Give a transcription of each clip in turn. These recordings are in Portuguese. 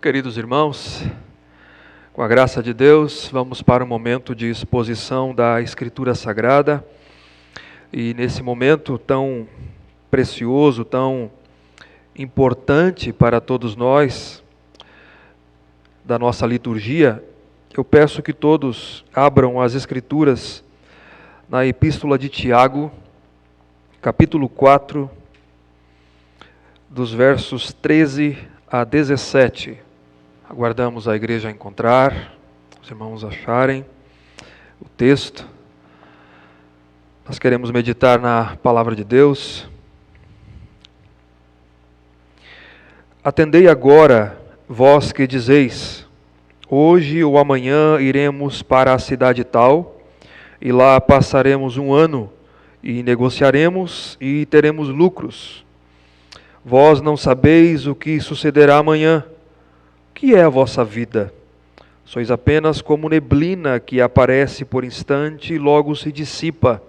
Queridos irmãos, com a graça de Deus, vamos para um momento de exposição da Escritura Sagrada. E nesse momento tão precioso, tão importante para todos nós, da nossa liturgia, eu peço que todos abram as Escrituras na Epístola de Tiago, capítulo 4, dos versos 13 a 17. Aguardamos a igreja encontrar, os irmãos acharem o texto. Nós queremos meditar na palavra de Deus. Atendei agora, vós que dizeis, hoje ou amanhã iremos para a cidade tal, e lá passaremos um ano, e negociaremos e teremos lucros. Vós não sabeis o que sucederá amanhã. O que é a vossa vida? Sois apenas como neblina que aparece por instante e logo se dissipa.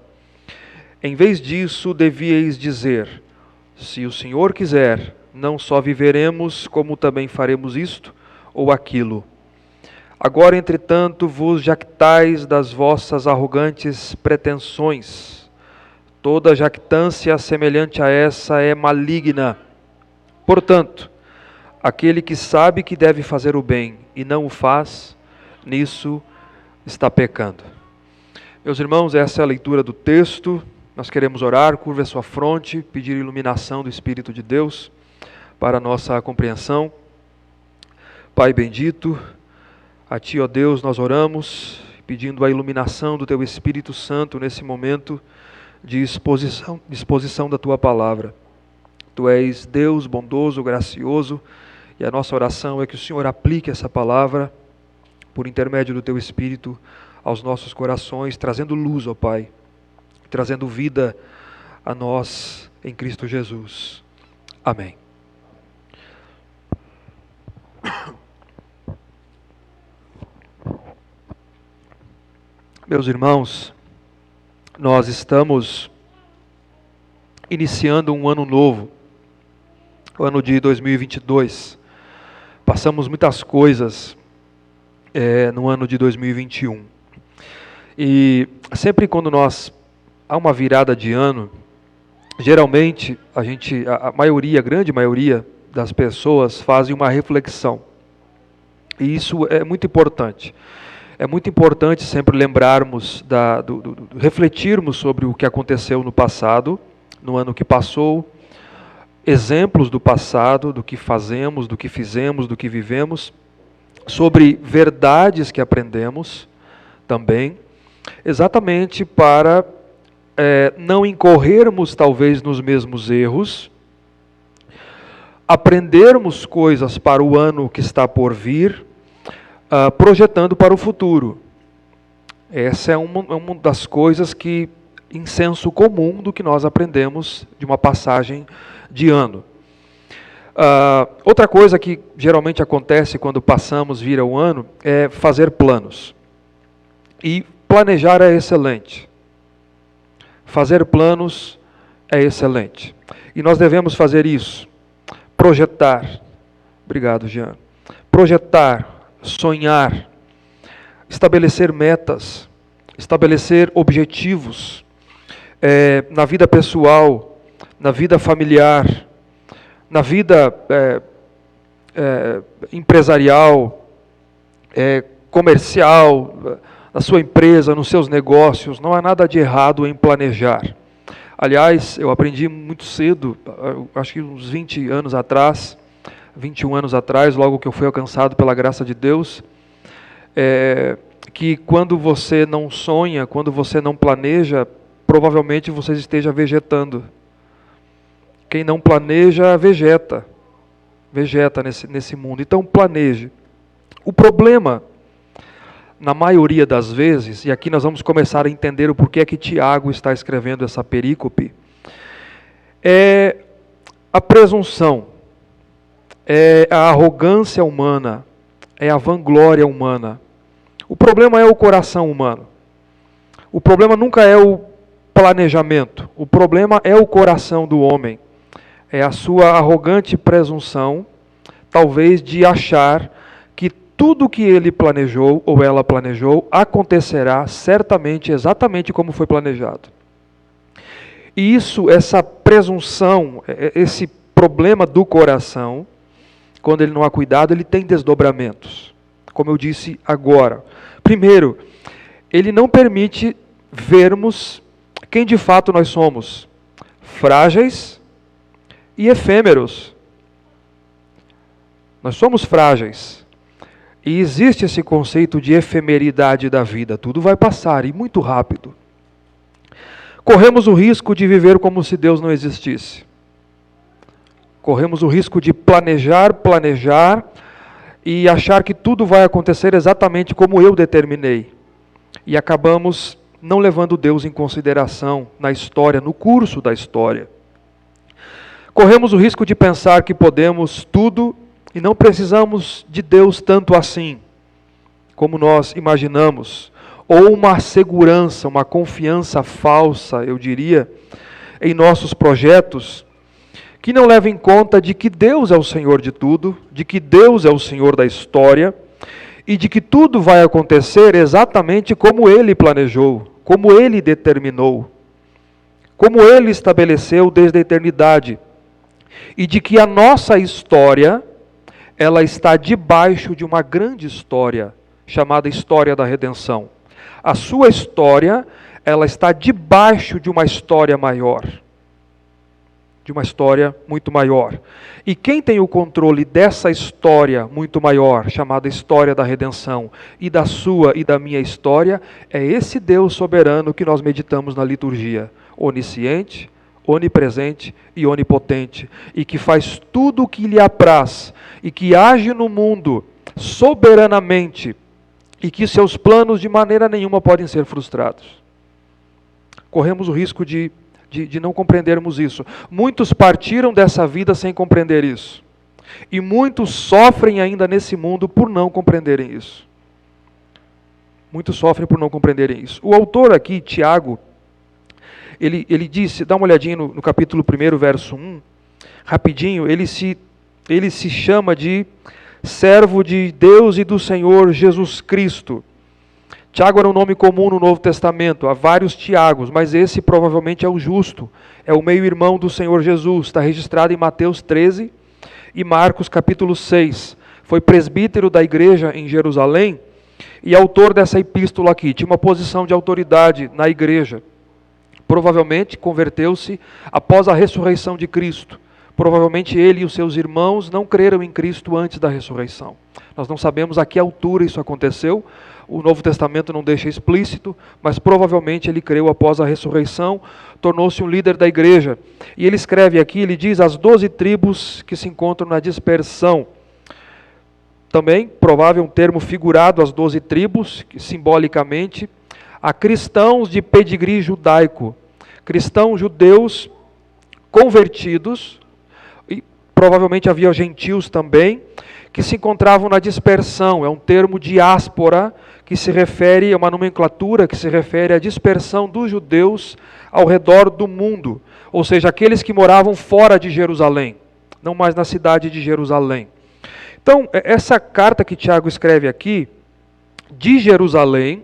Em vez disso, devíeis dizer, se o Senhor quiser, não só viveremos, como também faremos isto ou aquilo. Agora, entretanto, vos jactais das vossas arrogantes pretensões. Toda jactância semelhante a essa é maligna. Portanto, aquele que sabe que deve fazer o bem e não o faz, nisso está pecando. Meus irmãos, essa é a leitura do texto. Nós queremos orar, curva a sua fronte, pedir iluminação do Espírito de Deus para a nossa compreensão. Pai bendito, a Ti, ó Deus, nós oramos, pedindo a iluminação do Teu Espírito Santo nesse momento de exposição da Tua palavra. Tu és Deus bondoso, gracioso, e a nossa oração é que o Senhor aplique essa palavra, por intermédio do Teu Espírito, aos nossos corações, trazendo luz, ó Pai, trazendo vida a nós em Cristo Jesus. Amém. Meus irmãos, nós estamos iniciando um ano novo, o ano de 2022. Passamos muitas coisas no ano de 2021. E sempre quando há uma virada de ano, geralmente a grande maioria das pessoas fazem uma reflexão. E isso é muito importante. É muito importante sempre lembrarmos, refletirmos sobre o que aconteceu no passado, no ano que passou, exemplos do passado, do que fazemos, do que fizemos, do que vivemos, sobre verdades que aprendemos também, exatamente para não incorrermos talvez nos mesmos erros, aprendermos coisas para o ano que está por vir, projetando para o futuro. Essa é uma das coisas que, em senso comum, do que nós aprendemos de uma passagem de ano. Outra coisa que geralmente acontece quando vira o ano, é fazer planos. E planejar é excelente. Fazer planos é excelente. E nós devemos fazer isso. Projetar. Obrigado, Jean. Projetar, sonhar, estabelecer metas, estabelecer objetivos na vida pessoal, na vida familiar, na vida empresarial, comercial, na sua empresa, nos seus negócios. Não há nada de errado em planejar. Aliás, eu aprendi muito cedo, acho que uns 21 anos atrás, logo que eu fui alcançado pela graça de Deus, que quando você não sonha, quando você não planeja, provavelmente você esteja vegetando. Quem não planeja, vegeta nesse mundo. Então planeje. O problema, na maioria das vezes, e aqui nós vamos começar a entender o porquê que Tiago está escrevendo essa perícope, é a presunção, é a arrogância humana, é a vanglória humana. O problema é o coração humano. O problema nunca é o planejamento. O problema é o coração do homem. É a sua arrogante presunção, talvez, de achar que tudo que ele planejou ou ela planejou acontecerá certamente, exatamente como foi planejado. E isso, essa presunção, esse problema do coração, quando ele não há cuidado, ele tem desdobramentos. Como eu disse agora. Primeiro, ele não permite vermos quem de fato nós somos. Frágeis e efêmeros. Nós somos frágeis. E existe esse conceito de efemeridade da vida. Tudo vai passar e muito rápido. Corremos o risco de viver como se Deus não existisse. Corremos o risco de planejar e achar que tudo vai acontecer exatamente como eu determinei. E acabamos não levando Deus em consideração na história, no curso da história. Corremos o risco de pensar que podemos tudo e não precisamos de Deus tanto assim, como nós imaginamos. Ou uma segurança, uma confiança falsa, eu diria, em nossos projetos, que não leva em conta de que Deus é o Senhor de tudo, de que Deus é o Senhor da história, e de que tudo vai acontecer exatamente como Ele planejou, como Ele determinou, como Ele estabeleceu desde a eternidade, e de que a nossa história, ela está debaixo de uma grande história, chamada história da redenção. A sua história, ela está debaixo de uma história maior. De uma história muito maior. E quem tem o controle dessa história muito maior, chamada história da redenção, e da sua e da minha história, é esse Deus soberano que nós meditamos na liturgia. Onisciente, onipresente e onipotente. E que faz tudo o que lhe apraz. E que age no mundo soberanamente. E que seus planos de maneira nenhuma podem ser frustrados. Corremos o risco de não compreendermos isso. Muitos partiram dessa vida sem compreender isso. E muitos sofrem ainda nesse mundo por não compreenderem isso. Muitos sofrem por não compreenderem isso. O autor aqui, Tiago, ele disse, dá uma olhadinha no capítulo 1, verso 1, rapidinho, ele se chama de servo de Deus e do Senhor Jesus Cristo. Tiago era um nome comum no Novo Testamento, há vários Tiagos, mas esse provavelmente é o justo, é o meio-irmão do Senhor Jesus, está registrado em Mateus 13 e Marcos capítulo 6. Foi presbítero da igreja em Jerusalém e autor dessa epístola aqui, tinha uma posição de autoridade na igreja. Provavelmente converteu-se após a ressurreição de Cristo. Provavelmente ele e os seus irmãos não creram em Cristo antes da ressurreição. Nós não sabemos a que altura isso aconteceu, o Novo Testamento não deixa explícito, mas provavelmente ele creu após a ressurreição, tornou-se um líder da igreja. E ele escreve aqui, ele diz, as 12 tribos que se encontram na dispersão. Também, provável um termo figurado, as 12 tribos, que, simbolicamente, a cristãos de pedigree judaico, cristãos judeus convertidos, e provavelmente havia gentios também, que se encontravam na dispersão. É um termo diáspora, que se refere a uma nomenclatura que se refere à dispersão dos judeus ao redor do mundo, ou seja, aqueles que moravam fora de Jerusalém, não mais na cidade de Jerusalém. Então, essa carta que Tiago escreve aqui, de Jerusalém,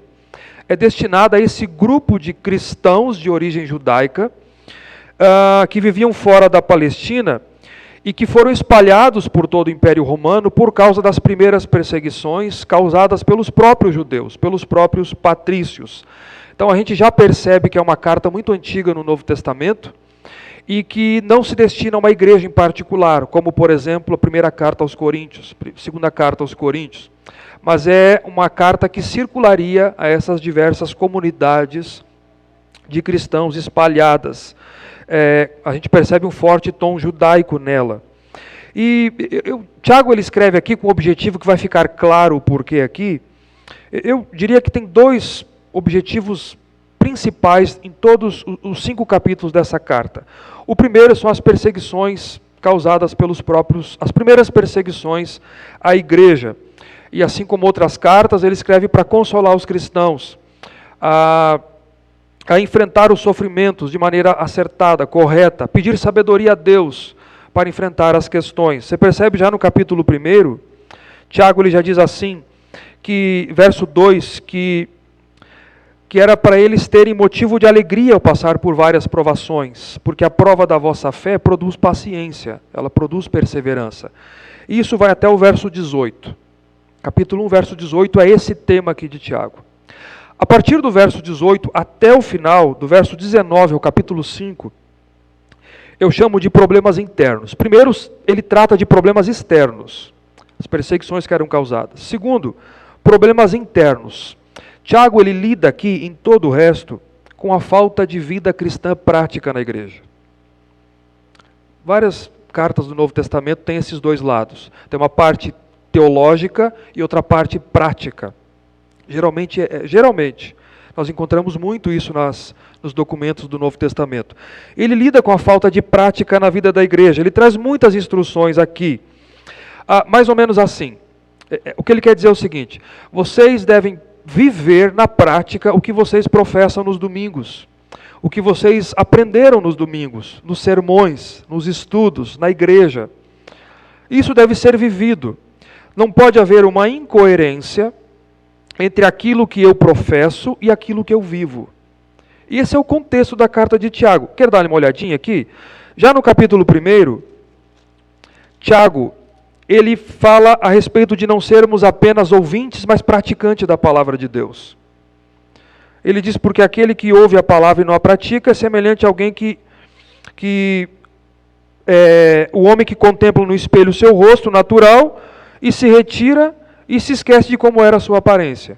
é destinada a esse grupo de cristãos de origem judaica, que viviam fora da Palestina, e que foram espalhados por todo o Império Romano por causa das primeiras perseguições causadas pelos próprios judeus, pelos próprios patrícios. Então a gente já percebe que é uma carta muito antiga no Novo Testamento e que não se destina a uma igreja em particular, como por exemplo a primeira carta aos Coríntios, segunda carta aos Coríntios, mas é uma carta que circularia a essas diversas comunidades de cristãos espalhadas. A gente percebe um forte tom judaico nela. E Tiago ele escreve aqui com um objetivo que vai ficar claro o porquê aqui. Eu diria que tem dois objetivos principais em todos os 5 capítulos dessa carta. O primeiro são as perseguições causadas pelos próprios, as primeiras perseguições à igreja. E assim como outras cartas, ele escreve para consolar os cristãos, a enfrentar os sofrimentos de maneira acertada, correta, pedir sabedoria a Deus para enfrentar as questões. Você percebe já no capítulo 1, Tiago ele já diz assim, que verso 2, que era para eles terem motivo de alegria ao passar por várias provações, porque a prova da vossa fé produz paciência, ela produz perseverança. E isso vai até o verso 18. Capítulo 1, verso 18 é esse tema aqui de Tiago. A partir do verso 18 até o final, do verso 19 ao capítulo 5, eu chamo de problemas internos. Primeiro, ele trata de problemas externos, as perseguições que eram causadas. Segundo, problemas internos. Tiago ele lida aqui, em todo o resto, com a falta de vida cristã prática na igreja. Várias cartas do Novo Testamento têm esses dois lados. Tem uma parte teológica e outra parte prática. Geralmente, nós encontramos muito isso nos documentos do Novo Testamento. Ele lida com a falta de prática na vida da igreja. Ele traz muitas instruções aqui. Mais ou menos assim. O que ele quer dizer é o seguinte: vocês devem viver na prática o que vocês professam nos domingos, o que vocês aprenderam nos domingos, nos sermões, nos estudos, na igreja. Isso deve ser vivido. Não pode haver uma incoerência entre aquilo que eu professo e aquilo que eu vivo. E esse é o contexto da carta de Tiago. Quer dar uma olhadinha aqui? Já no capítulo 1, Tiago ele fala a respeito de não sermos apenas ouvintes, mas praticantes da palavra de Deus. Ele diz, porque aquele que ouve a palavra e não a pratica é semelhante a alguém o homem que contempla no espelho o seu rosto natural e se retira e se esquece de como era a sua aparência.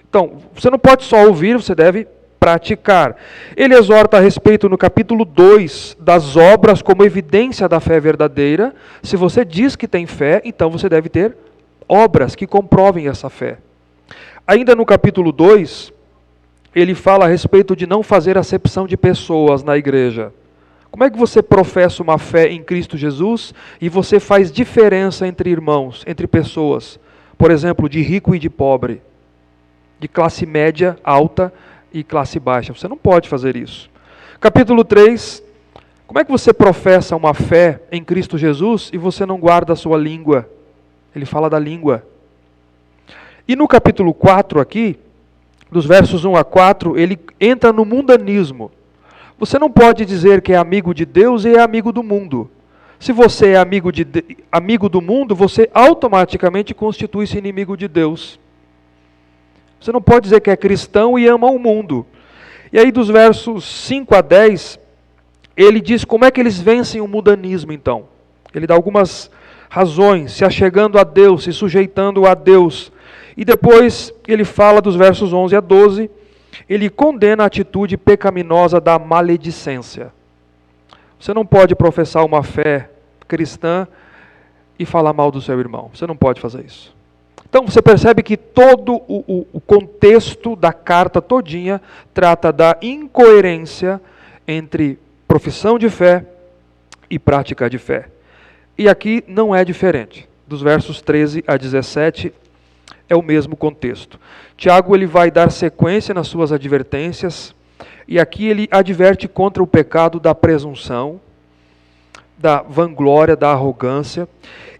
Então, você não pode só ouvir, você deve praticar. Ele exorta a respeito no capítulo 2 das obras como evidência da fé verdadeira. Se você diz que tem fé, então você deve ter obras que comprovem essa fé. Ainda no capítulo 2, ele fala a respeito de não fazer acepção de pessoas na igreja. Como é que você professa uma fé em Cristo Jesus e você faz diferença entre irmãos, entre pessoas? Por exemplo, de rico e de pobre, de classe média, alta e classe baixa. Você não pode fazer isso. Capítulo 3, como é que você professa uma fé em Cristo Jesus e você não guarda a sua língua? Ele fala da língua. E no capítulo 4 aqui, dos versos 1 a 4, ele entra no mundanismo. Você não pode dizer que é amigo de Deus e é amigo do mundo. Se você é amigo do mundo, você automaticamente constitui-se inimigo de Deus. Você não pode dizer que é cristão e ama o mundo. E aí dos versos 5 a 10, ele diz como é que eles vencem o mundanismo então. Ele dá algumas razões, se achegando a Deus, se sujeitando a Deus. E depois ele fala dos versos 11 a 12, ele condena a atitude pecaminosa da maledicência. Você não pode professar uma fé cristã e falar mal do seu irmão. Você não pode fazer isso. Então você percebe que todo o contexto da carta todinha trata da incoerência entre profissão de fé e prática de fé. E aqui não é diferente. Dos versos 13 a 17 é o mesmo contexto. Tiago ele vai dar sequência nas suas advertências e aqui ele adverte contra o pecado da presunção, da vanglória, da arrogância.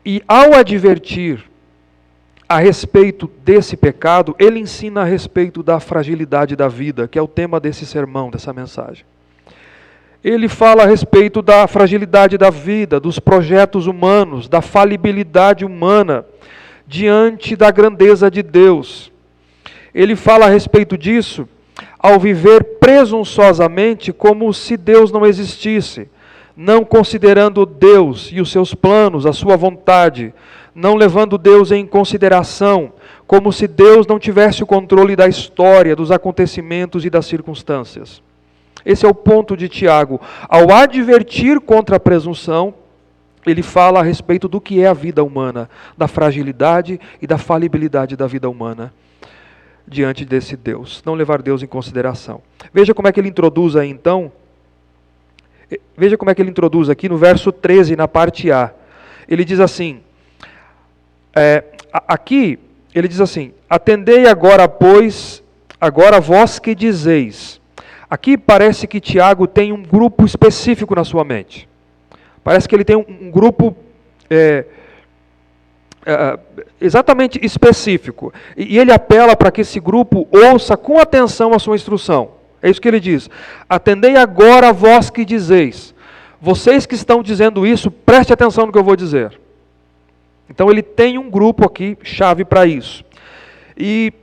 E ao advertir a respeito desse pecado, ele ensina a respeito da fragilidade da vida, que é o tema desse sermão, dessa mensagem. Ele fala a respeito da fragilidade da vida, dos projetos humanos, da falibilidade humana diante da grandeza de Deus. Ele fala a respeito disso ao viver presunçosamente como se Deus não existisse, não considerando Deus e os seus planos, a sua vontade, não levando Deus em consideração, como se Deus não tivesse o controle da história, dos acontecimentos e das circunstâncias. Esse é o ponto de Tiago. Ao advertir contra a presunção, ele fala a respeito do que é a vida humana, da fragilidade e da falibilidade da vida humana diante desse Deus. Não levar Deus em consideração. Veja como é que ele introduz aí então. Veja como é que ele introduz aqui no verso 13, na parte A. Ele diz assim, aqui ele diz assim, atendei agora, pois, agora vós que dizeis. Aqui parece que Tiago tem um grupo específico na sua mente. Parece que ele tem um grupo exatamente específico. E ele apela para que esse grupo ouça com atenção a sua instrução. É isso que ele diz. Atendei agora vós que dizeis. Vocês que estão dizendo isso, preste atenção no que eu vou dizer. Então ele tem um grupo aqui, chave para isso. E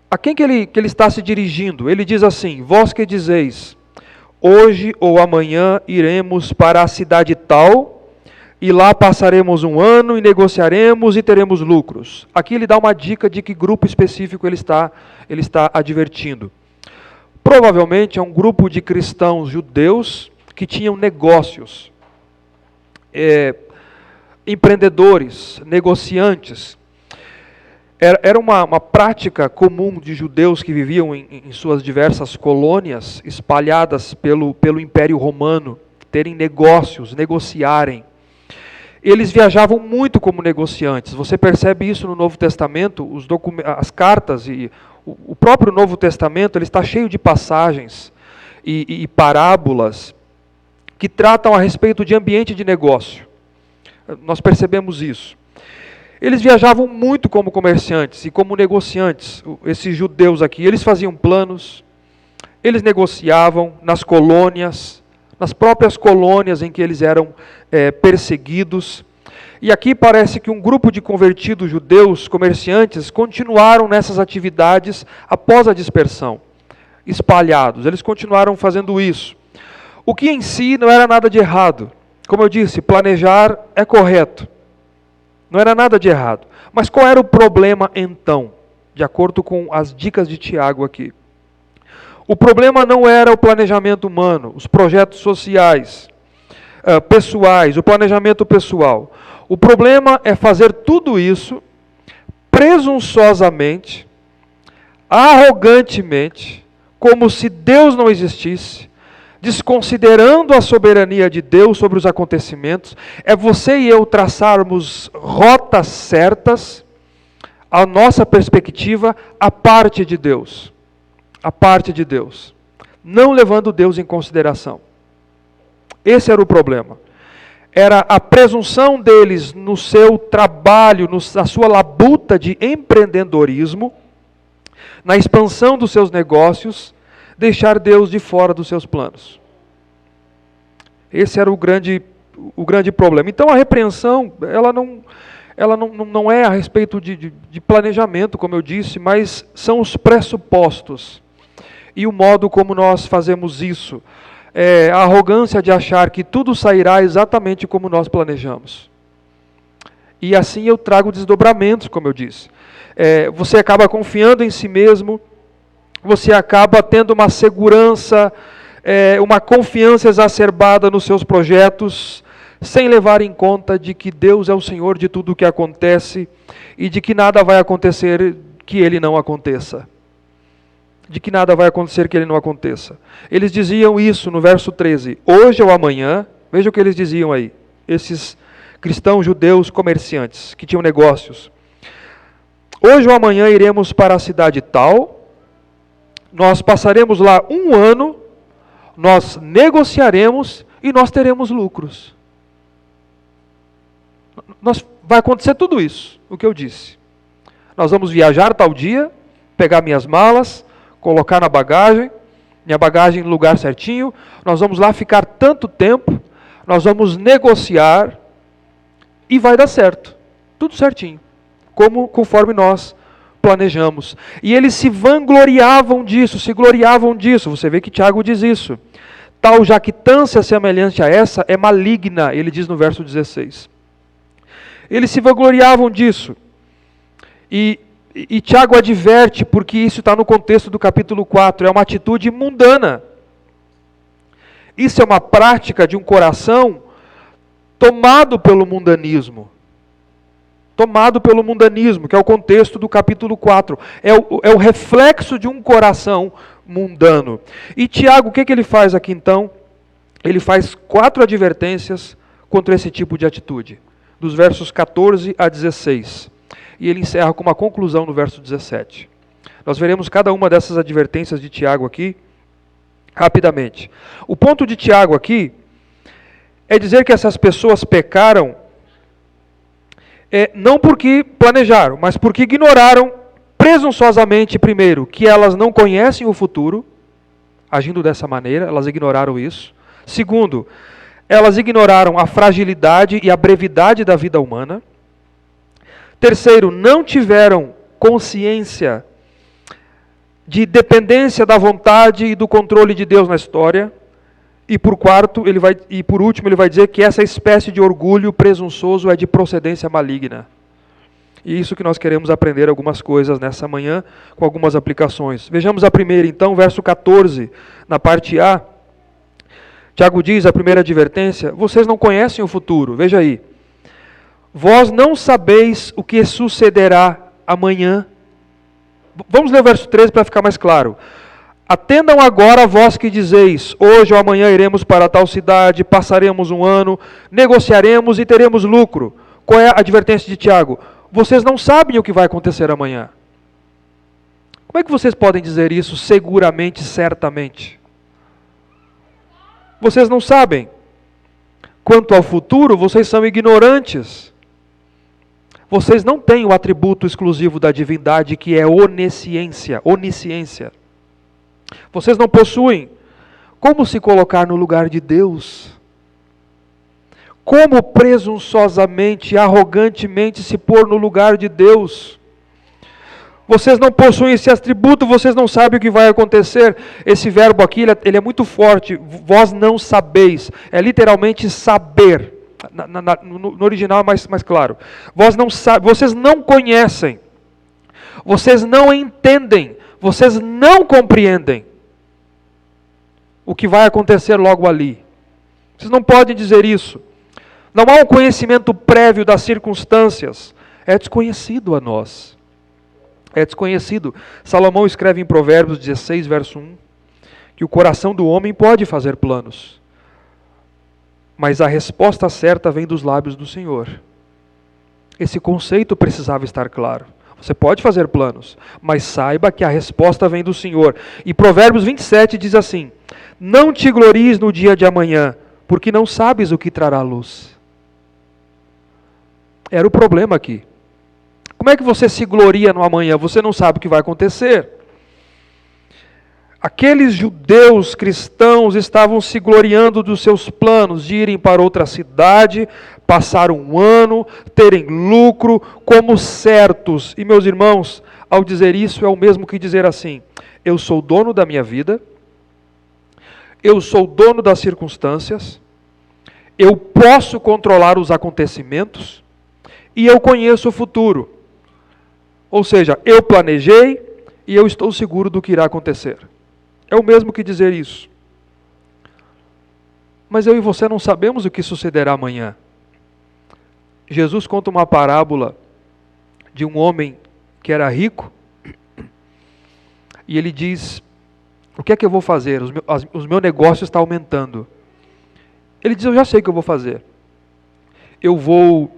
a quem que ele está se dirigindo? Ele diz assim: vós que dizeis, hoje ou amanhã iremos para a cidade tal, e lá passaremos um ano e negociaremos e teremos lucros. Aqui ele dá uma dica de que grupo específico ele está advertindo. Provavelmente é um grupo de cristãos judeus que tinham negócios, empreendedores, negociantes. Era uma prática comum de judeus que viviam em suas diversas colônias, espalhadas pelo Império Romano, terem negócios, negociarem. Eles viajavam muito como negociantes. Você percebe isso no Novo Testamento, as cartas e o próprio Novo Testamento, ele está cheio de passagens e parábolas que tratam a respeito de ambiente de negócio. Nós percebemos isso. Eles viajavam muito como comerciantes e como negociantes, esses judeus aqui. Eles faziam planos, eles negociavam nas colônias, nas próprias colônias em que eles eram perseguidos. E aqui parece que um grupo de convertidos judeus, comerciantes, continuaram nessas atividades após a dispersão, espalhados. Eles continuaram fazendo isso. O que em si não era nada de errado. Como eu disse, planejar é correto. Não era nada de errado. Mas qual era o problema então? De acordo com as dicas de Tiago aqui. O problema não era o planejamento humano, os projetos sociais, pessoais, o planejamento pessoal. O problema é fazer tudo isso presunçosamente, arrogantemente, como se Deus não existisse, desconsiderando a soberania de Deus sobre os acontecimentos. É você e eu traçarmos rotas certas, a nossa perspectiva, a parte de Deus. A parte de Deus. Não levando Deus em consideração. Esse era o problema. Era a presunção deles no seu trabalho, na sua labuta de empreendedorismo, na expansão dos seus negócios, deixar Deus de fora dos seus planos. Esse era o grande problema. Então a repreensão, ela não é a respeito de planejamento, como eu disse, mas são os pressupostos e o modo como nós fazemos isso. A arrogância de achar que tudo sairá exatamente como nós planejamos. E assim eu trago desdobramentos, como eu disse. Você acaba confiando em si mesmo, você acaba tendo uma segurança, uma confiança exacerbada nos seus projetos, sem levar em conta de que Deus é o Senhor de tudo o que acontece e de que nada vai acontecer que Ele não aconteça. De que nada vai acontecer que Ele não aconteça. Eles diziam isso no verso 13. Hoje ou amanhã, veja o que eles diziam aí. Esses cristãos judeus comerciantes que tinham negócios. Hoje ou amanhã iremos para a cidade tal, nós passaremos lá um ano, nós negociaremos e nós teremos lucros. Vai acontecer tudo isso, o que eu disse. Nós vamos viajar tal dia, pegar minhas malas, colocar na bagagem, minha bagagem no lugar certinho, nós vamos lá ficar tanto tempo, nós vamos negociar e vai dar certo, tudo certinho, conforme nós planejamos. E eles se vangloriavam disso, se gloriavam disso. Você vê que Tiago diz isso. Tal jactância semelhante a essa é maligna, ele diz no verso 16. Eles se vangloriavam disso. E Tiago adverte, porque isso está no contexto do capítulo 4, é uma atitude mundana. Isso é uma prática de um coração tomado pelo mundanismo. Tomado pelo mundanismo, que é o contexto do capítulo 4. É o reflexo de um coração mundano. E Tiago, o que ele faz aqui então? Ele faz 4 advertências contra esse tipo de atitude. Dos versos 14 a 16. E ele encerra com uma conclusão no verso 17. Nós veremos cada uma dessas advertências de Tiago aqui, rapidamente. O ponto de Tiago aqui é dizer que essas pessoas pecaram não porque planejaram, mas porque ignoraram presunçosamente, primeiro, que elas não conhecem o futuro, agindo dessa maneira, elas ignoraram isso. Segundo, elas ignoraram a fragilidade e a brevidade da vida humana. Terceiro, não tiveram consciência de dependência da vontade e do controle de Deus na história. E por último, ele vai dizer que essa espécie de orgulho presunçoso é de procedência maligna. E isso que nós queremos aprender algumas coisas nessa manhã, com algumas aplicações. Vejamos a primeira, então, verso 14, na parte A. Tiago diz, a primeira advertência, vocês não conhecem o futuro. Veja aí. Vós não sabeis o que sucederá amanhã. Vamos ler o verso 13 para ficar mais claro. Atendam agora vós que dizeis, hoje ou amanhã iremos para tal cidade, passaremos um ano, negociaremos e teremos lucro. Qual é a advertência de Tiago? Vocês não sabem o que vai acontecer amanhã. Como é que vocês podem dizer isso seguramente, certamente? Vocês não sabem. Quanto ao futuro, vocês são ignorantes. Vocês não têm o atributo exclusivo da divindade que é onisciência. Vocês não possuem como se colocar no lugar de Deus. Como presunçosamente, arrogantemente se pôr no lugar de Deus. Vocês não possuem esse atributo, vocês não sabem o que vai acontecer. Esse verbo aqui, ele é muito forte. Vós não sabeis. É literalmente saber. No original é mais claro. Vocês não conhecem. Vocês não entendem. Vocês não compreendem o que vai acontecer logo ali. Vocês não podem dizer isso. Não há um conhecimento prévio das circunstâncias. É desconhecido a nós. É desconhecido. Salomão escreve em Provérbios 16, verso 1, que o coração do homem pode fazer planos, mas a resposta certa vem dos lábios do Senhor. Esse conceito precisava estar claro. Você pode fazer planos, mas saiba que a resposta vem do Senhor. E Provérbios 27 diz assim, não te glories no dia de amanhã, porque não sabes o que trará luz. Era o problema aqui. Como é que você se gloria no amanhã? Você não sabe o que vai acontecer. Aqueles judeus cristãos estavam se gloriando dos seus planos de irem para outra cidade, passar um ano, terem lucro, como certos. E meus irmãos, ao dizer isso é o mesmo que dizer assim, eu sou dono da minha vida, eu sou dono das circunstâncias, eu posso controlar os acontecimentos e eu conheço o futuro. Ou seja, eu planejei e eu estou seguro do que irá acontecer. É o mesmo que dizer isso. Mas eu e você não sabemos o que sucederá amanhã. Jesus conta uma parábola de um homem que era rico e ele diz, o que é que eu vou fazer? Os meus negócios estão aumentando. Ele diz, eu já sei o que eu vou fazer. Eu vou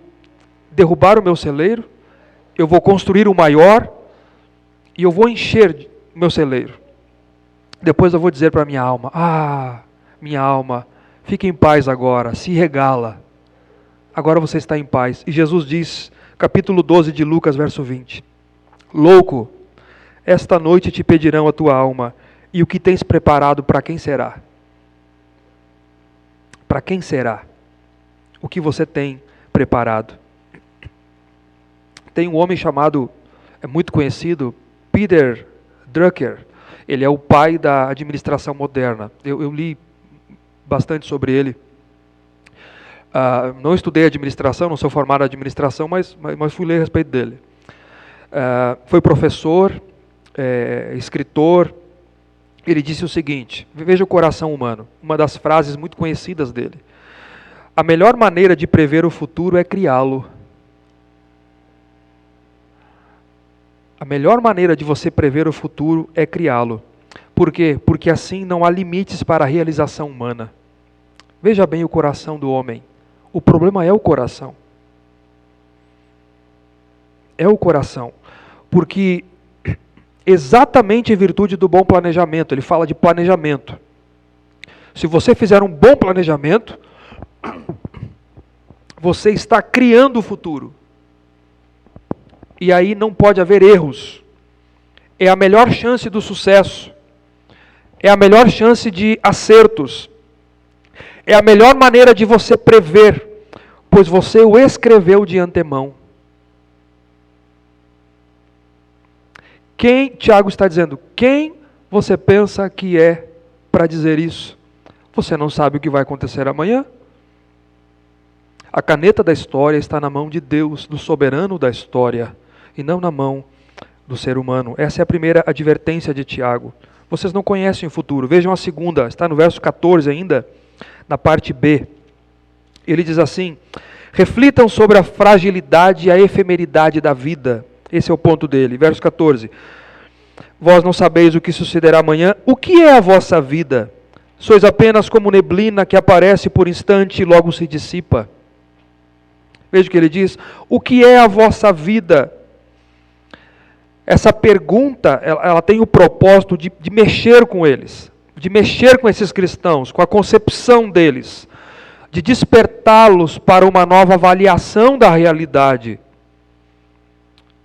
derrubar o meu celeiro, eu vou construir um maior e eu vou encher o meu celeiro. Depois eu vou dizer para minha alma, minha alma, fique em paz agora, se regala. Agora você está em paz. E Jesus diz, capítulo 12 de Lucas, verso 20. Louco, esta noite te pedirão a tua alma, e o que tens preparado para quem será? Para quem será? O que você tem preparado? Tem um homem chamado, é muito conhecido, Peter Drucker. Ele é o pai da administração moderna. Eu li bastante sobre ele. Não estudei administração, não sou formado em administração, mas fui ler a respeito dele. Foi professor, escritor. Ele disse o seguinte, veja o coração humano, uma das frases muito conhecidas dele. A melhor maneira de prever o futuro é criá-lo. A melhor maneira de você prever o futuro é criá-lo. Por quê? Porque assim não há limites para a realização humana. Veja bem o coração do homem. O problema é o coração. É o coração. Porque exatamente em virtude do bom planejamento, ele fala de planejamento. Se você fizer um bom planejamento, Você está criando o futuro. E aí não pode haver erros. É a melhor chance do sucesso. É a melhor chance de acertos. É a melhor maneira de você prever, pois você o escreveu de antemão. Tiago está dizendo, quem você pensa que é para dizer isso? Você não sabe o que vai acontecer amanhã? A caneta da história está na mão de Deus, do soberano da história, e não na mão do ser humano. Essa é a primeira advertência de Tiago. Vocês não conhecem o futuro. Vejam a segunda, está no verso 14 ainda, na parte B. Ele diz assim, reflitam sobre a fragilidade e a efemeridade da vida. Esse é o ponto dele. Verso 14. Vós não sabeis o que sucederá amanhã. O que é a vossa vida? Sois apenas como neblina que aparece por instante e logo se dissipa. Veja o que ele diz. O que é a vossa vida? Essa pergunta, ela tem o propósito de mexer com eles. De mexer com esses cristãos, com a concepção deles. De despertá-los para uma nova avaliação da realidade.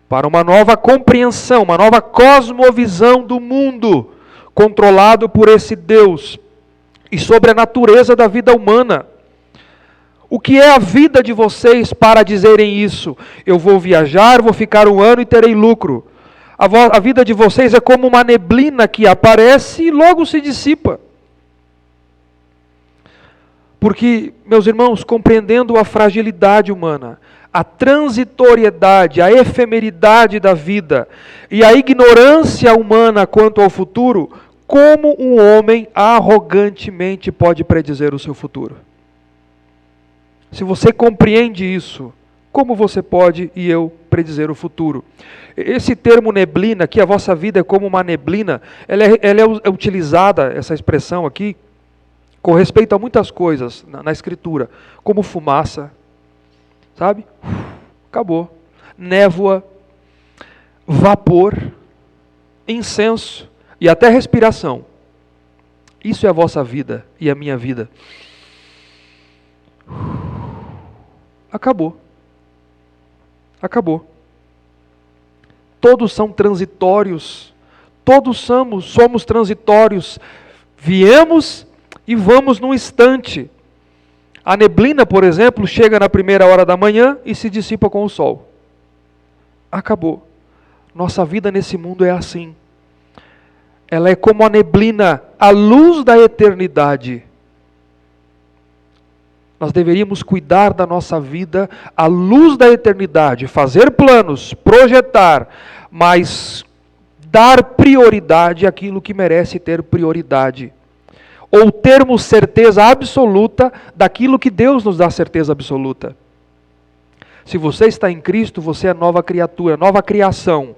Para uma nova compreensão, uma nova cosmovisão do mundo, controlado por esse Deus, e sobre a natureza da vida humana. O que é a vida de vocês para dizerem isso? Eu vou viajar, vou ficar 1 ano e terei lucro. A vida de vocês é como uma neblina que aparece e logo se dissipa. Porque, meus irmãos, compreendendo a fragilidade humana, a transitoriedade, a efemeridade da vida e a ignorância humana quanto ao futuro, como um homem arrogantemente pode predizer o seu futuro? Se você compreende isso, como você pode e eu predizer o futuro? Esse termo neblina, que a vossa vida é como uma neblina, ela é utilizada, essa expressão aqui, com respeito a muitas coisas na Escritura, como fumaça, sabe? Acabou. Névoa, vapor, incenso e até respiração. Isso é a vossa vida e a minha vida. Acabou. Acabou. Todos são transitórios. Todos somos transitórios. Viemos e vamos num instante. A neblina, por exemplo, chega na primeira hora da manhã e se dissipa com o sol. Acabou. Nossa vida nesse mundo é assim. Ela é como a neblina, a luz da eternidade. Nós deveríamos cuidar da nossa vida à luz da eternidade, fazer planos, projetar, mas dar prioridade àquilo que merece ter prioridade. Ou termos certeza absoluta daquilo que Deus nos dá certeza absoluta. Se você está em Cristo, você é nova criatura, nova criação.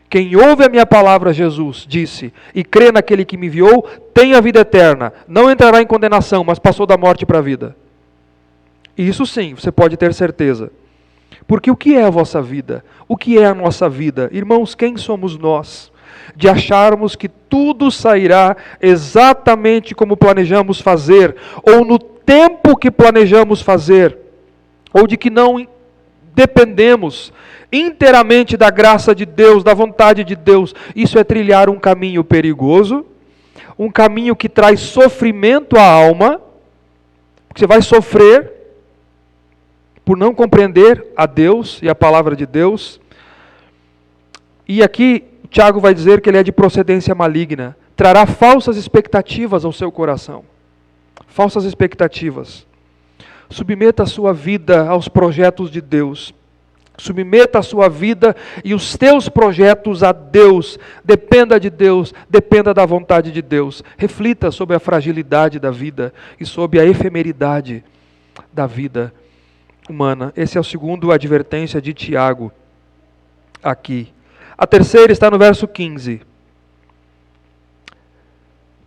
Quem ouve a minha palavra, Jesus disse, e crê naquele que me enviou, tem a vida eterna. Não entrará em condenação, mas passou da morte para a vida. E isso sim, você pode ter certeza. Porque o que é a vossa vida? O que é a nossa vida? Irmãos, quem somos nós? De acharmos que tudo sairá exatamente como planejamos fazer, ou no tempo que planejamos fazer, ou de que não dependemos inteiramente da graça de Deus, da vontade de Deus. Isso é trilhar um caminho perigoso, um caminho que traz sofrimento à alma, porque você vai sofrer por não compreender a Deus e a palavra de Deus. E aqui Tiago vai dizer que ele é de procedência maligna, trará falsas expectativas ao seu coração. Falsas expectativas. Submeta a sua vida aos projetos de Deus. Submeta a sua vida e os teus projetos a Deus. Dependa de Deus, dependa da vontade de Deus. Reflita sobre a fragilidade da vida e sobre a efemeridade da vida humana. Esse é o segundo advertência de Tiago aqui. A terceira está no verso 15.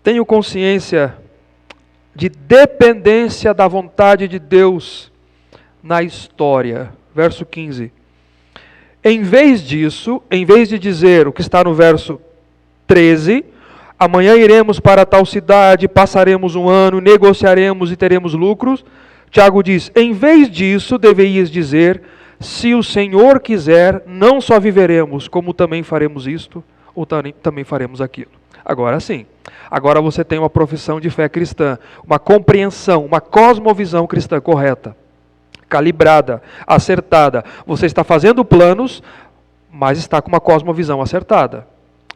Tenho consciência de dependência da vontade de Deus na história. Verso 15. Em vez disso, em vez de dizer o que está no verso 13, Amanhã iremos para tal cidade, passaremos um ano, negociaremos e teremos lucros. Tiago diz, em vez disso, deverias dizer, se o Senhor quiser, não só viveremos, como também faremos isto, ou também faremos aquilo. Agora sim, agora você tem uma profissão de fé cristã, uma compreensão, uma cosmovisão cristã correta, calibrada, acertada. Você está fazendo planos, mas está com uma cosmovisão acertada,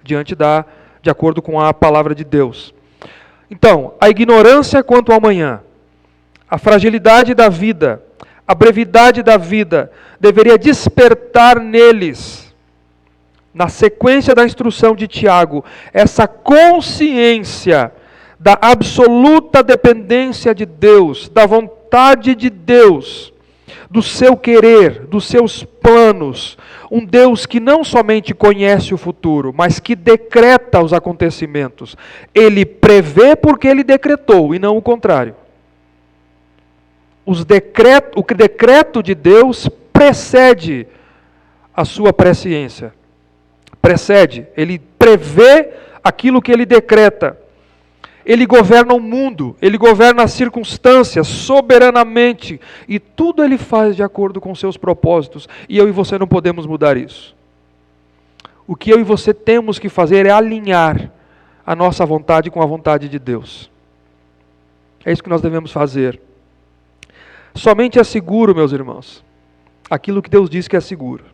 de acordo com a palavra de Deus. Então, a ignorância quanto ao amanhã, a fragilidade da vida, a brevidade da vida, deveria despertar neles, na sequência da instrução de Tiago, essa consciência da absoluta dependência de Deus, da vontade de Deus, do seu querer, dos seus planos. Um Deus que não somente conhece o futuro, mas que decreta os acontecimentos. Ele prevê porque ele decretou, e não o contrário. O decreto de Deus precede a sua presciência. Precede, ele prevê aquilo que ele decreta. Ele governa o mundo, ele governa as circunstâncias soberanamente, e tudo ele faz de acordo com seus propósitos, e eu e você não podemos mudar isso. O que eu e você temos que fazer é alinhar a nossa vontade com a vontade de Deus. É isso que nós devemos fazer. Somente é seguro, meus irmãos, aquilo que Deus diz que é seguro.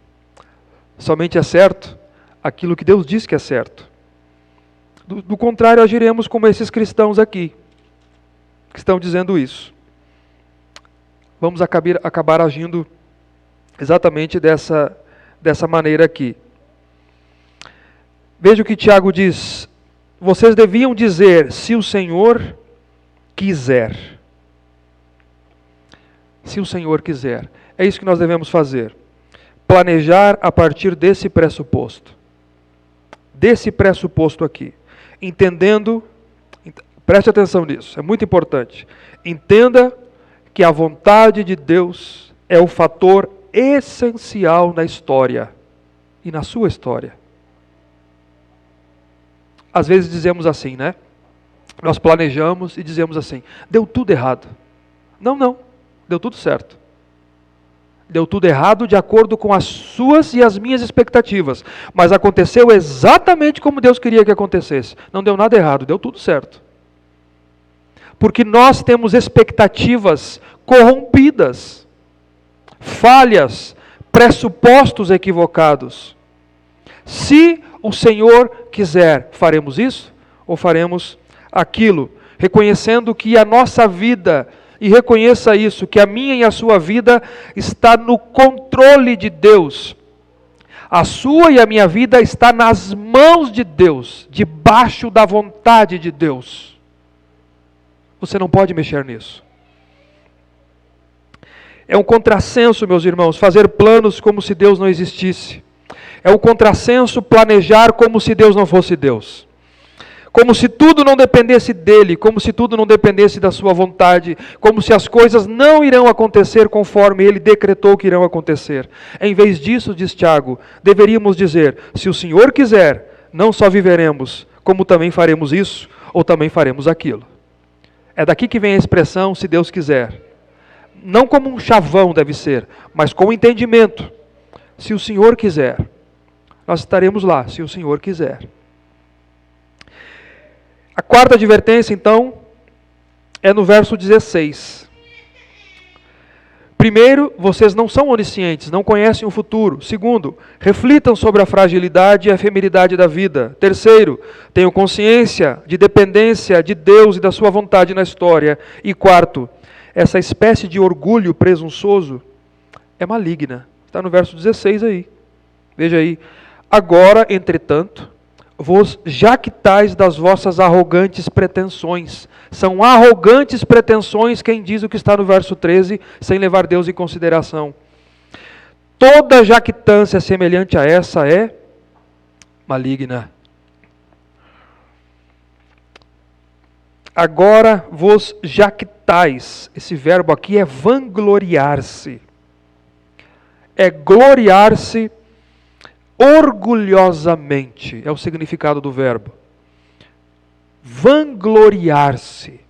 Somente é certo aquilo que Deus diz que é certo. Do contrário, agiremos como esses cristãos aqui, que estão dizendo isso. Vamos acabar agindo exatamente dessa maneira aqui. Veja o que Tiago diz. Vocês deviam dizer, se o Senhor quiser. Se o Senhor quiser. É isso que nós devemos fazer. Planejar a partir desse pressuposto. Desse pressuposto aqui. Entendendo, preste atenção nisso, é muito importante. Entenda que a vontade de Deus é o fator essencial na história e na sua história. Às vezes dizemos assim, né? Nós planejamos e dizemos assim, deu tudo errado. Não, deu tudo certo. Deu tudo errado de acordo com as suas e as minhas expectativas. Mas aconteceu exatamente como Deus queria que acontecesse. Não deu nada errado, deu tudo certo. Porque nós temos expectativas corrompidas, falhas, pressupostos equivocados. Se o Senhor quiser, faremos isso ou faremos aquilo, reconhecendo que a nossa vida, e reconheça isso, que a minha e a sua vida está no controle de Deus. A sua e a minha vida está nas mãos de Deus, debaixo da vontade de Deus. Você não pode mexer nisso. É um contrassenso, meus irmãos, fazer planos como se Deus não existisse. É um contrassenso planejar como se Deus não fosse Deus. Como se tudo não dependesse dele, como se tudo não dependesse da sua vontade, como se as coisas não irão acontecer conforme ele decretou que irão acontecer. Em vez disso, diz Tiago, deveríamos dizer, se o Senhor quiser, não só viveremos, como também faremos isso, ou também faremos aquilo. É daqui que vem a expressão, se Deus quiser. Não como um chavão deve ser, mas com entendimento. Se o Senhor quiser, nós estaremos lá, se o Senhor quiser. A quarta advertência, então, é no verso 16. Primeiro, vocês não são oniscientes, não conhecem o futuro. Segundo, reflitam sobre a fragilidade e a efemeridade da vida. Terceiro, tenham consciência de dependência de Deus e da sua vontade na história. E quarto, essa espécie de orgulho presunçoso é maligna. Está no verso 16 aí. Veja aí. Agora, entretanto, vos jactais das vossas arrogantes pretensões. São arrogantes pretensões quem diz o que está no verso 13, sem levar Deus em consideração. Toda jactância semelhante a essa é maligna. Agora vos jactais. Esse verbo aqui é vangloriar-se. É gloriar-se orgulhosamente, é o significado do verbo. vangloriar-se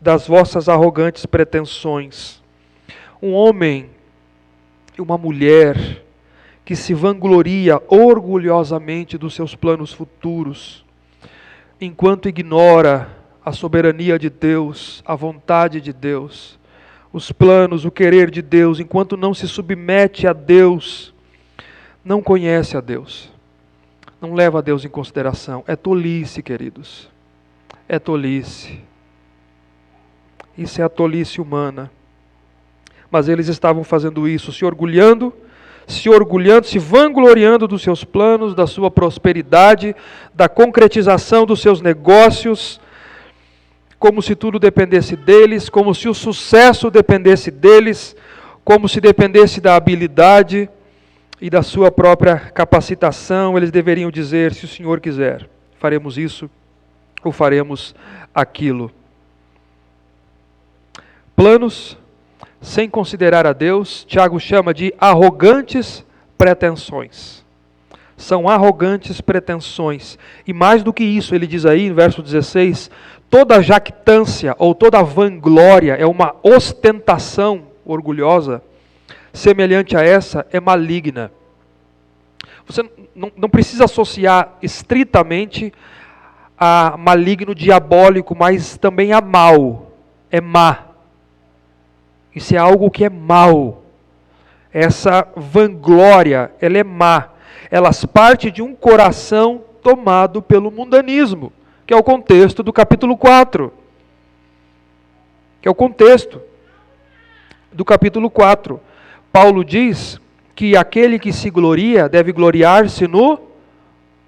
das vossas arrogantes pretensões. Um homem e uma mulher que se vangloria orgulhosamente dos seus planos futuros, enquanto ignora a soberania de Deus, a vontade de Deus, os planos, o querer de Deus, enquanto não se submete a Deus, não conhece a Deus, não leva a Deus em consideração. É tolice, queridos, é tolice. Isso é a tolice humana. Mas eles estavam fazendo isso, se orgulhando, se vangloriando dos seus planos, da sua prosperidade, da concretização dos seus negócios, como se tudo dependesse deles, como se o sucesso dependesse deles, como se dependesse da habilidade e da sua própria capacitação. Eles deveriam dizer: se o Senhor quiser, faremos isso ou faremos aquilo. Planos sem considerar a Deus, Tiago chama de arrogantes pretensões. São arrogantes pretensões. E mais do que isso, ele diz aí, no verso 16, toda jactância ou toda vanglória é uma ostentação orgulhosa, semelhante a essa, é maligna. Você não precisa associar estritamente a maligno, diabólico, mas também a mal, é má. Isso é algo que é mal. Essa vanglória, ela é má. Elas partem de um coração tomado pelo mundanismo, que é o contexto do capítulo 4. Que é o contexto do capítulo 4. Paulo diz que aquele que se gloria deve gloriar-se no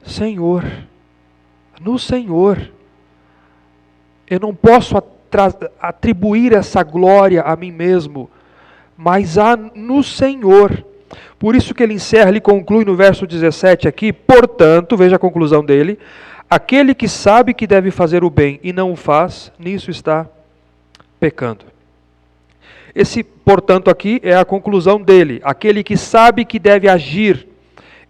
Senhor. No Senhor. Eu não posso atribuir essa glória a mim mesmo, mas no Senhor. Por isso que ele encerra, ele conclui no verso 17 aqui: portanto, veja a conclusão dele, aquele que sabe que deve fazer o bem e não o faz, nisso está pecando. Esse, portanto, aqui é a conclusão dele. Aquele que sabe que deve agir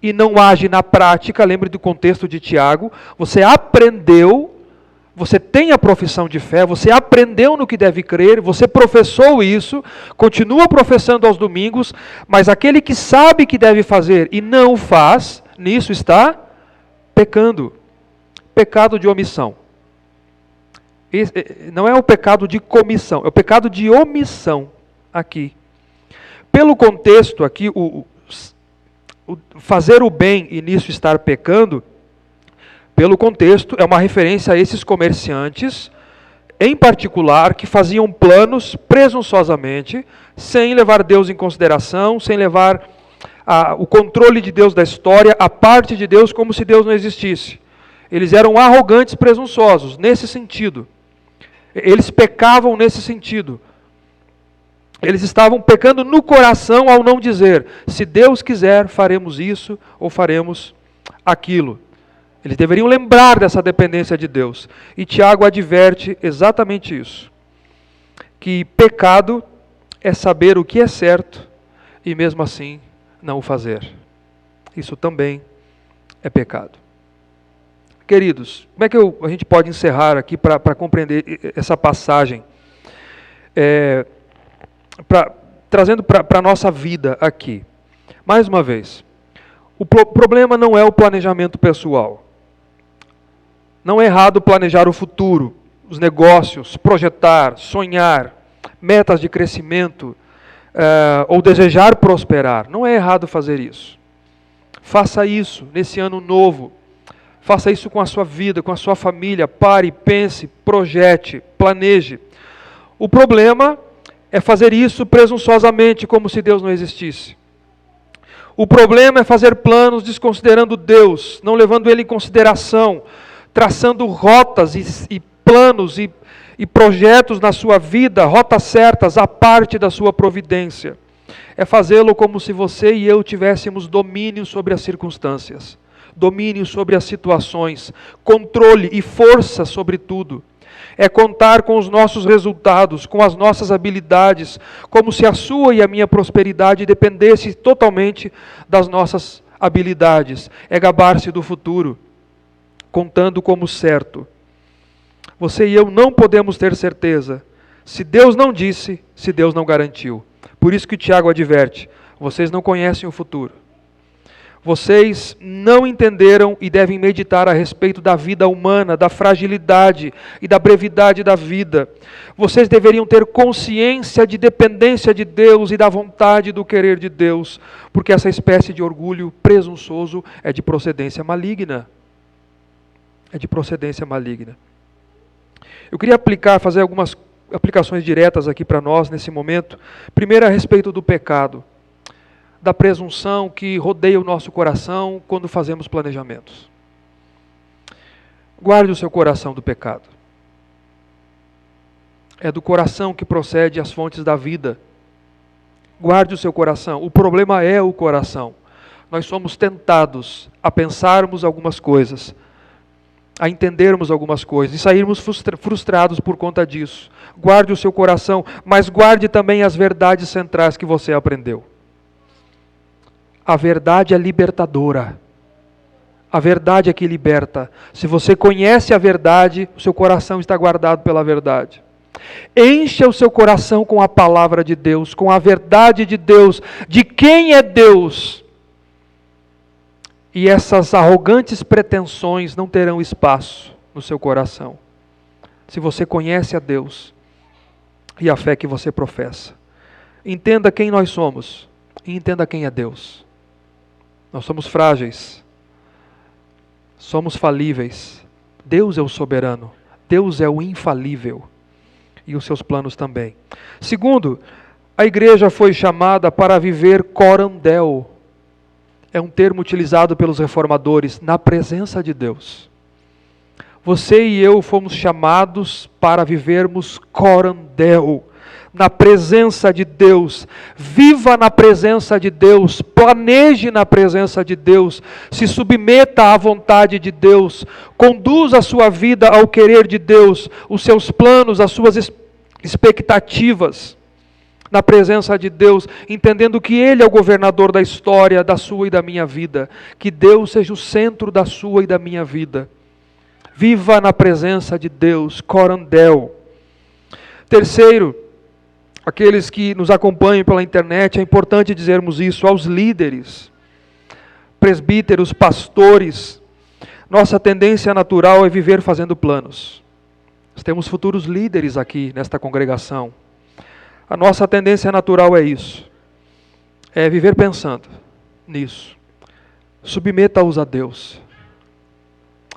e não age na prática, lembre do contexto de Tiago, você aprendeu, você tem a profissão de fé, você aprendeu no que deve crer, você professou isso, continua professando aos domingos, mas aquele que sabe que deve fazer e não o faz, nisso está pecando. Pecado de omissão. Não é o pecado de comissão, é o pecado de omissão aqui. Pelo contexto aqui, o fazer o bem e nisso estar pecando, pelo contexto, é uma referência a esses comerciantes, em particular, que faziam planos presunçosamente, sem levar Deus em consideração, sem levar o controle de Deus da história, a parte de Deus, como se Deus não existisse. Eles eram arrogantes, presunçosos, nesse sentido. Eles pecavam nesse sentido. Eles estavam pecando no coração ao não dizer: se Deus quiser, faremos isso ou faremos aquilo. Eles deveriam lembrar dessa dependência de Deus. E Tiago adverte exatamente isso. Que pecado é saber o que é certo e mesmo assim não o fazer. Isso também é pecado. Queridos, como é que a gente pode encerrar aqui para compreender essa passagem? Trazendo para a nossa vida aqui. Mais uma vez, o problema não é o planejamento pessoal. Não é errado planejar o futuro, os negócios, projetar, sonhar, metas de crescimento, ou desejar prosperar. Não é errado fazer isso. Faça isso nesse ano novo. Faça isso com a sua vida, com a sua família. Pare, pense, projete, planeje. O problema é fazer isso presunçosamente, como se Deus não existisse. O problema é fazer planos desconsiderando Deus, não levando Ele em consideração, traçando rotas e planos e projetos na sua vida, rotas certas, à parte da sua providência. É fazê-lo como se você e eu tivéssemos domínio sobre as circunstâncias, domínio sobre as situações, controle e força sobre tudo. É contar com os nossos resultados, com as nossas habilidades, como se a sua e a minha prosperidade dependesse totalmente das nossas habilidades. É gabar-se do futuro, contando como certo Você e eu não podemos ter certeza. Se Deus não disse, se Deus não garantiu. Por isso que Tiago adverte: vocês não conhecem o futuro. Vocês não entenderam e devem meditar a respeito da vida humana, da fragilidade e da brevidade da vida. Vocês deveriam ter consciência de dependência de Deus e da vontade do querer de Deus, porque essa espécie de orgulho presunçoso é de procedência maligna. É de procedência maligna. Eu queria fazer algumas aplicações diretas aqui para nós nesse momento. Primeiro, a respeito do pecado, da presunção que rodeia o nosso coração quando fazemos planejamentos. Guarde o seu coração do pecado. É do coração que procede as fontes da vida. Guarde o seu coração. O problema é o coração. Nós somos tentados a pensarmos algumas coisas, a entendermos algumas coisas e sairmos frustrados por conta disso. Guarde o seu coração, mas guarde também as verdades centrais que você aprendeu. A verdade é libertadora. A verdade é que liberta. Se você conhece a verdade, o seu coração está guardado pela verdade. Encha o seu coração com a palavra de Deus, com a verdade de Deus, de quem é Deus. E essas arrogantes pretensões não terão espaço no seu coração. Se você conhece a Deus e a fé que você professa. Entenda quem nós somos e entenda quem é Deus. Nós somos frágeis, somos falíveis. Deus é o soberano, Deus é o infalível e os seus planos também. Segundo, a igreja foi chamada para viver coram Deo. É um termo utilizado pelos reformadores, na presença de Deus. Você e eu fomos chamados para vivermos coram Deo, na presença de Deus. Viva na presença de Deus, planeje na presença de Deus, se submeta à vontade de Deus, conduza a sua vida ao querer de Deus, os seus planos, as suas expectativas, na presença de Deus, entendendo que Ele é o governador da história, da sua e da minha vida, que Deus seja o centro da sua e da minha vida. Viva na presença de Deus, coram Deo. Terceiro, aqueles que nos acompanham pela internet, é importante dizermos isso aos líderes, presbíteros, pastores. Nossa tendência natural é viver fazendo planos. Nós temos futuros líderes aqui nesta congregação. A nossa tendência natural é isso. É viver pensando nisso. Submeta-os a Deus.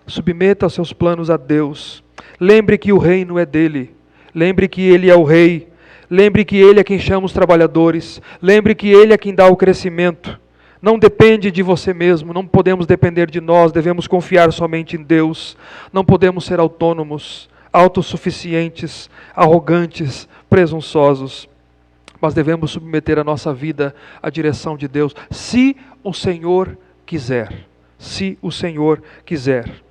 Submeta os seus planos a Deus. Lembre que o reino é dele. Lembre que Ele é o rei. Lembre que Ele é quem chama os trabalhadores. Lembre que Ele é quem dá o crescimento. Não depende de você mesmo, não podemos depender de nós, devemos confiar somente em Deus. Não podemos ser autônomos, autossuficientes, arrogantes, presunçosos. Mas devemos submeter a nossa vida à direção de Deus, se o Senhor quiser. Se o Senhor quiser.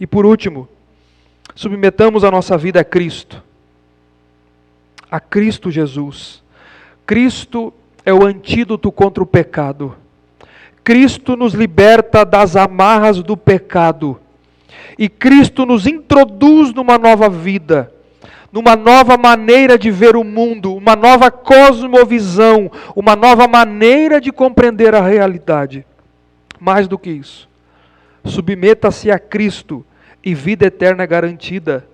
E por último, submetamos a nossa vida a Cristo. A Cristo Jesus. Cristo é o antídoto contra o pecado. Cristo nos liberta das amarras do pecado. E Cristo nos introduz numa nova vida, numa nova maneira de ver o mundo, uma nova cosmovisão, uma nova maneira de compreender a realidade. Mais do que isso, submeta-se a Cristo e vida eterna é garantida.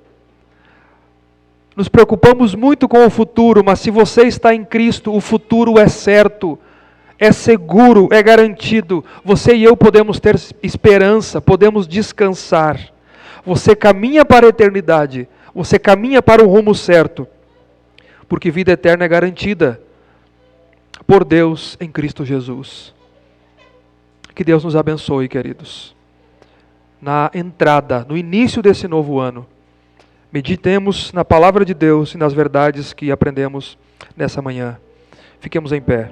Nos preocupamos muito com o futuro, mas se você está em Cristo, o futuro é certo, é seguro, é garantido. Você e eu podemos ter esperança, podemos descansar. Você caminha para a eternidade, você caminha para o rumo certo, porque vida eterna é garantida por Deus em Cristo Jesus. Que Deus nos abençoe, queridos. Na entrada, no início desse novo ano, meditemos na palavra de Deus e nas verdades que aprendemos nessa manhã. Fiquemos em pé.